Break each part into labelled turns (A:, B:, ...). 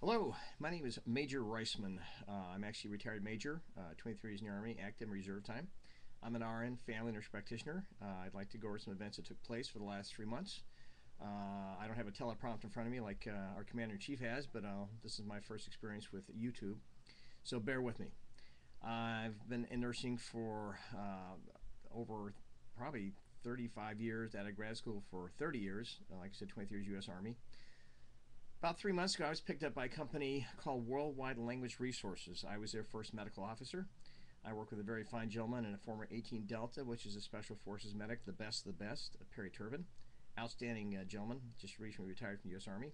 A: Hello, my name is Major Reisman. I'm actually a retired major, 23 years in the Army, active and reserve time. I'm an RN family nurse practitioner. I'd like to go over some events that took place for the last 3 months. I don't have a teleprompter in front of me like our Commander-in-Chief has, but this is my first experience with YouTube, so bear with me. I've been in nursing for over probably 35 years, out of grad school for 30 years, like I said, 23 years U.S. Army. About 3 months ago, I was picked up by a company called Worldwide Language Resources. I was their first medical officer. I work with a very fine gentleman in a former 18 Delta, which is a Special Forces medic, the best of the best, Perry Turbin. Outstanding gentleman, just recently retired from the U.S. Army.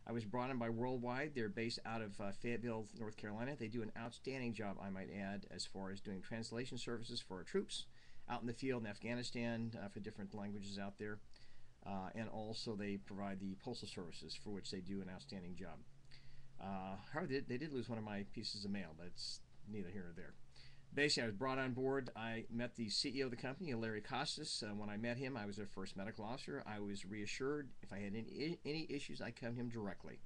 A: I was brought in by Worldwide. They're based out of Fayetteville, North Carolina. They do an outstanding job, I might add, as far as doing translation services for our troops out in the field in Afghanistan for different languages out there. And also they provide the postal services, for which they do an outstanding job. However, they did lose one of my pieces of mail, but it's neither here nor there. Basically, I was brought on board. I met the CEO of the company, Larry Costas. When I met him, I was their first medical officer. I was reassured if I had any issues, I'd come to him directly.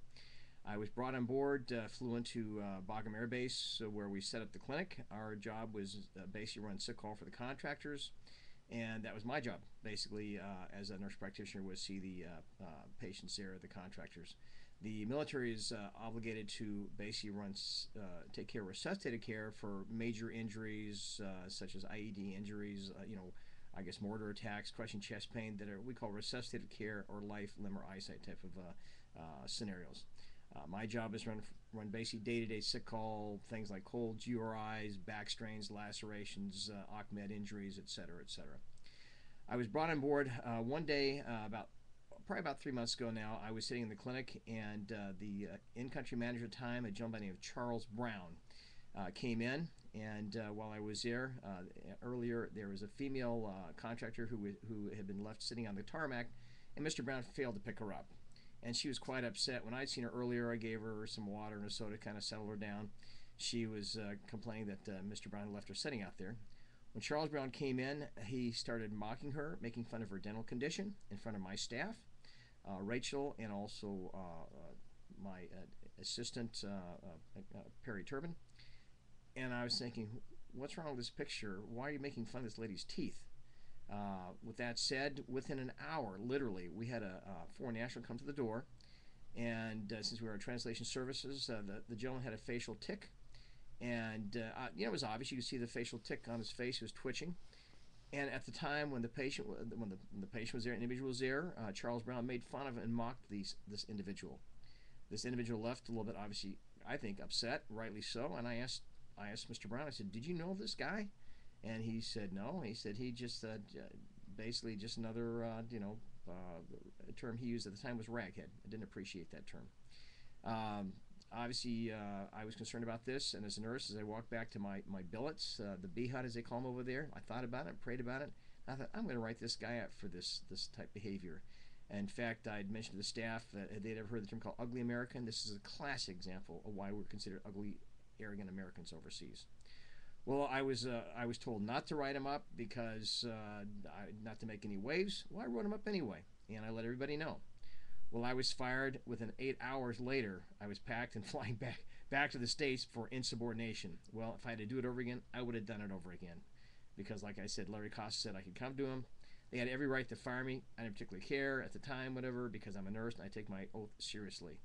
A: I was brought on board, flew into Bagram Airbase, where we set up the clinic. Our job was basically run sick call for the contractors. And that was my job, basically, as a nurse practitioner, was see the patients there, the contractors. The military is obligated to basically take care of resuscitated care for major injuries, such as IED injuries, I guess mortar attacks, crushing chest pain, that we call resuscitated care or life, limb, or eyesight type of scenarios. My job is run basically day-to-day sick call, things like colds, URIs, back strains, lacerations, OCMED injuries, etc., etc. I was brought on board one day probably about 3 months ago now. I was sitting in the clinic, and the in-country manager at the time, a gentleman named Charles Brown, came in. And while I was there, earlier there was a female contractor who had been left sitting on the tarmac, and Mr. Brown failed to pick her up. And she was quite upset. When I'd seen her earlier, I gave her some water and a soda, kind of settled her down. She was complaining that Mr. Brown left her sitting out there. When Charles Brown came in, he started mocking her, making fun of her dental condition in front of my staff, Rachel, and also my assistant, Perry Turbin. And I was thinking, what's wrong with this picture? Why are you making fun of this lady's teeth? With that said, within an hour, literally, we had a foreign national come to the door, and since we were translation services, the gentleman had a facial tic, and it was obvious. You could see the facial tic on his face. He was twitching, and at the time when the patient was there, an individual was there, Charles Brown made fun of and mocked this individual. This individual left a little bit, obviously, I think, upset, rightly so. And I asked Mr. Brown. I said, "Did you know this guy?" And he said no. He said he just basically just another term he used at the time was raghead. I didn't appreciate that term. Obviously, I was concerned about this, and as a nurse, as I walked back to my billets, the B hut as they call them over there, I thought about it, prayed about it. I thought, I'm going to write this guy up for this type of behavior. And in fact, I'd mentioned to the staff that they'd ever heard the term called ugly American. This is a classic example of why we're considered ugly, arrogant Americans overseas. Well, I was told not to write him up because not to make any waves. Well, I wrote him up anyway, and I let everybody know. Well, I was fired within 8 hours later. I was packed and flying back to the States for insubordination. Well, if I had to do it over again, I would have done it over again, because like I said, Larry Costa said I could come to him. They had every right to fire me. I didn't particularly care at the time, whatever, because I'm a nurse and I take my oath seriously.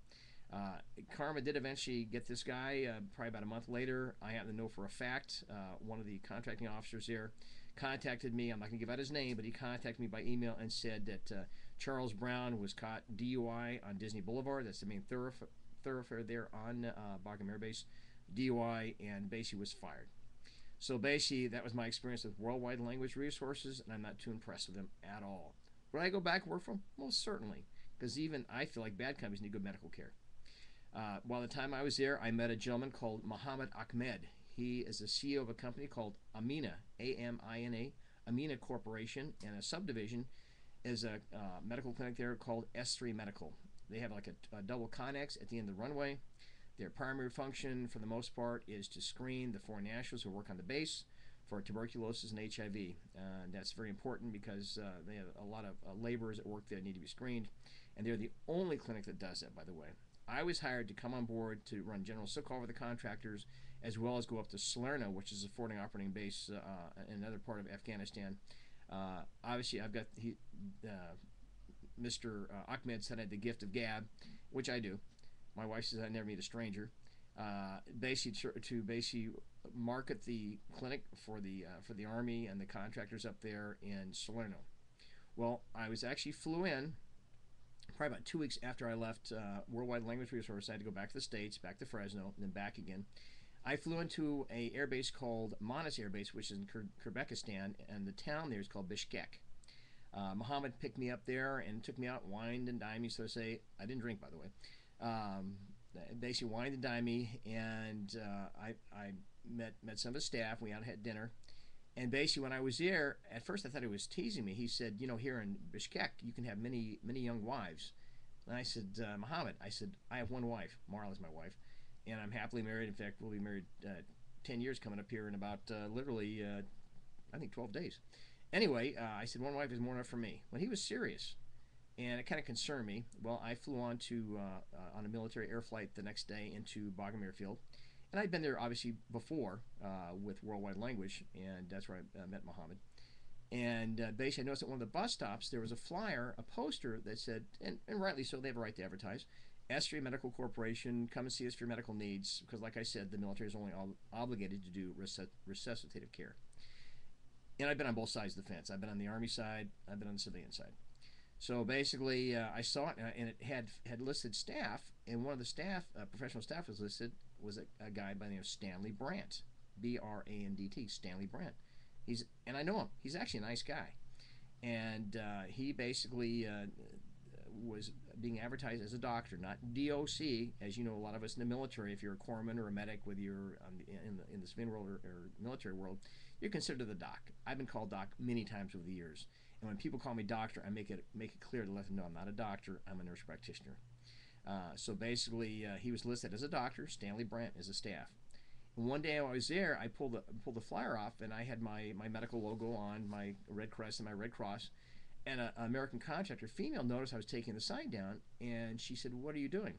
A: Karma did eventually get this guy probably about a month later. I happen to know for a fact one of the contracting officers there contacted me. I'm not going to give out his name, but he contacted me by email and said that Charles Brown was caught DUI on Disney Boulevard. That's the main thoroughfare there on Bagram Airbase. DUI, and basically was fired. So basically, that was my experience with Worldwide Language Resources, and I'm not too impressed with them at all. Would I go back and work for them? Most certainly, because even I feel like bad companies need good medical care. While the time I was there, I met a gentleman called Mohammed Ahmed. He is the CEO of a company called Amina, A-M-I-N-A, Amina Corporation, and a subdivision is a medical clinic there called S3 Medical. They have like a double connex at the end of the runway. Their primary function, for the most part, is to screen the foreign nationals who work on the base for tuberculosis and HIV. And that's very important because they have a lot of laborers that work there that need to be screened. And they're the only clinic that does that, by the way. I was hired to come on board to run general sick call for the contractors, as well as go up to Salerno, which is a forwarding operating base in another part of Afghanistan. Obviously, I've got Mr. Ahmed said I had the gift of gab, which I do. My wife says I never meet a stranger. Basically, to basically market the clinic for the Army and the contractors up there in Salerno. Well, I was actually flew in probably about 2 weeks after I left Worldwide Language Resource. I had to go back to the States, back to Fresno, and then back again. I flew into a airbase called Manas Airbase, which is in Kyrgyzstan, and the town there is called Bishkek. Muhammad picked me up there and took me out, wined and dined me, so to say. I didn't drink, by the way. Basically wined and dined me, and I met some of the staff. We out and had dinner. And basically, when I was there, at first I thought he was teasing me. He said, you know, here in Bishkek, you can have many young wives. And I said, Muhammad, I said, I have one wife. Marla's my wife. And I'm happily married. In fact, we'll be married 10 years coming up here in about literally, I think, 12 days. Anyway, I said, one wife is more enough for me. When he was serious, and it kind of concerned me. Well, I flew on a military air flight the next day into Bagram Airfield. And I'd been there, obviously, before with Worldwide Language, and that's where I met Muhammad. And basically, I noticed at one of the bus stops, there was a flyer, a poster that said, and rightly so, they have a right to advertise, S3 Medical Corporation, come and see us for your medical needs, because like I said, the military is only obligated to do resuscitative care. And I've been on both sides of the fence. I've been on the Army side, I've been on the civilian side. So basically, I saw it, and it had listed staff, and one of the staff, professional staff was listed, was a guy by the name of Stanley Brandt, B-R-A-N-D-T, Stanley Brandt. And I know him. He's actually a nice guy. And he basically was being advertised as a doctor, not DOC, as you know, a lot of us in the military, if you're a corpsman or a medic, whether you're in the civilian world or military world, you're considered a doc. I've been called doc many times over the years. And when people call me doctor, I make it clear to let them know I'm not a doctor, I'm a nurse practitioner. So basically, he was listed as a doctor. Stanley Brandt is a staff. And one day I was there, I pulled the flyer off, and I had my medical logo on, my Red Crest and my Red Cross. And an American contractor, female, noticed I was taking the sign down, and she said, "What are you doing?"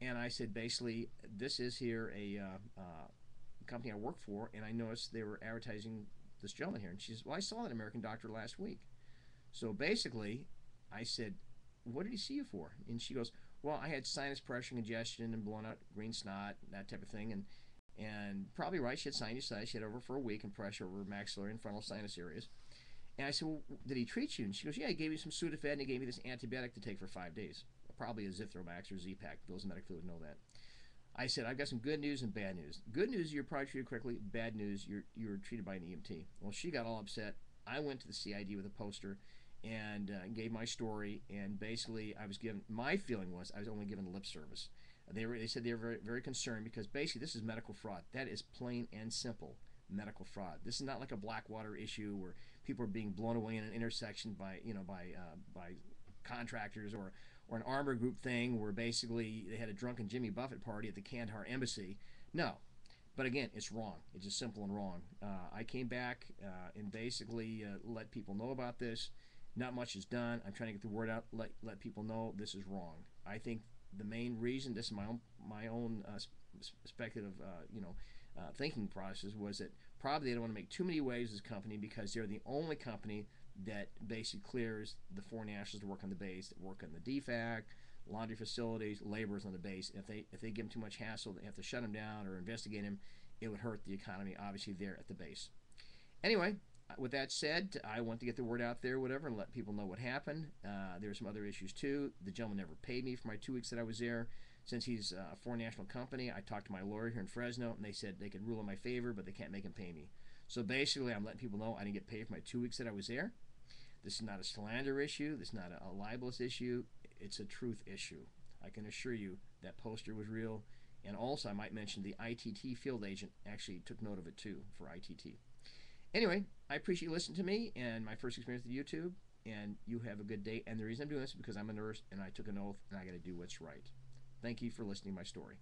A: And I said, basically, this is here a company I work for, and I noticed they were advertising this gentleman here. And she says, "Well, I saw that American doctor last week." So basically, I said, "What did he see you for?" And she goes, "Well, I had sinus pressure, congestion, and blown out green snot, that type of thing." And probably right, she had sinusitis. She had over for a week and pressure over maxillary and frontal sinus areas. And I said, "Well, did he treat you?" And she goes, "Yeah, he gave me some Sudafed, and he gave me this antibiotic to take for 5 days. Probably a Zithromax or Z-Pak. Those medic fluid know that." I said, "I've got some good news and bad news. Good news, you're probably treated correctly. Bad news, you're treated by an EMT." Well, she got all upset. I went to the CID with a poster and gave my story, and basically I was given, my feeling was I was only given lip service. They said they were very, very concerned because basically this is medical fraud. That is plain and simple medical fraud. This is not like a Blackwater issue where people are being blown away in an intersection by contractors, or an armor group thing where basically they had a drunken Jimmy Buffett party at the Kandahar embassy. No. But again, it's wrong. It's just simple and wrong. I came back and basically let people know about this. Not much is done. I'm trying to get the word out, let people know this is wrong. I think the main reason, this is my own speculative thinking process, was that probably they don't want to make too many waves as a company because they're the only company that basically clears the foreign nationals to work on the base, that work on the DFAC, laundry facilities, laborers on the base. If they give them too much hassle, they have to shut them down or investigate them, it would hurt the economy, obviously, there at the base. Anyway, with that said, I want to get the word out there, whatever, and let people know what happened. There are some other issues, too. The gentleman never paid me for my 2 weeks that I was there. Since he's a foreign national company, I talked to my lawyer here in Fresno, and they said they could rule in my favor, but they can't make him pay me. So basically, I'm letting people know I didn't get paid for my 2 weeks that I was there. This is not a slander issue. This is not a libelous issue. It's a truth issue. I can assure you that poster was real. And also, I might mention the ITT field agent actually took note of it, too, for ITT. Anyway, I appreciate you listening to me and my first experience with YouTube, and you have a good day. And the reason I'm doing this is because I'm a nurse, and I took an oath, and I got to do what's right. Thank you for listening to my story.